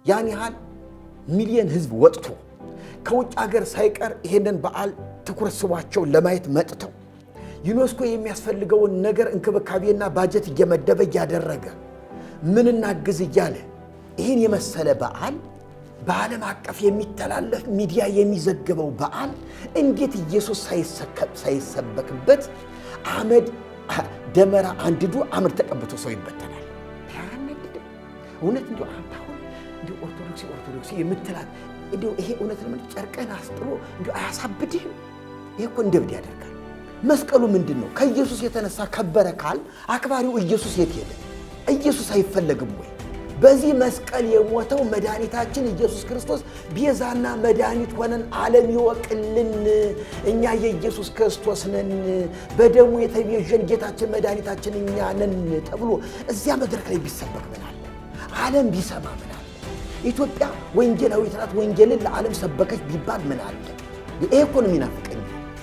ያን ያህል ሚሊዮን ህዝብ ወጥቶ ከውጭ ሀገር ሳይቀር ይሄንን በዓል ትኩረት ስቧቸው ለማየት መጥተው ዩኔስኮ የሚያስፈልገውን ነገር እንክብካቤና ባጀት እየመደበ ያደረገ ምን እናግዝ እያለ ይህን የመሰለ በዓል በዓለም አቀፍ የሚተላለፍ ሚዲያ የሚዘግበው በዓል እንዴት ኢየሱስ ሳይሰበክበት አመድ ደመራ አንድዶ አመድ ተቀብቶ ሰው ይበተናል? እውነት እንዲሁ አንተ አሁን እንዲሁ ኦርቶዶክሲ የምትላት እንዲሁ ይሄ እውነት ለምን ጨርቀን አስጥሎ እንዲሁ አያሳብድህም? ይሄ እኮ እንደብድ ያደርጋል። መስቀሉ ምንድን ነው? ከኢየሱስ የተነሳ ከበረ ካል አክባሪው ኢየሱስ የት ሄደ? ኢየሱስ አይፈለግም ወይ? በዚህ መስቀል የሞተው መድኃኒታችን ኢየሱስ ክርስቶስ ቤዛና መድኃኒት ሆነን ዓለም ይወቅልን። እኛ የኢየሱስ ክርስቶስ ነን፣ በደሙ የተቤዠን ጌታችን መድኃኒታችን እኛ ነን ተብሎ እዚያ መድረክ ላይ ቢሰበክ ምን አለ? ዓለም ቢሰማ ምን አለ? ኢትዮጵያ ወንጌላዊት ናት፣ ወንጌልን ለዓለም ሰበከች ቢባል ምን አለ? ይሄ እኮ ነው የሚናፍቅ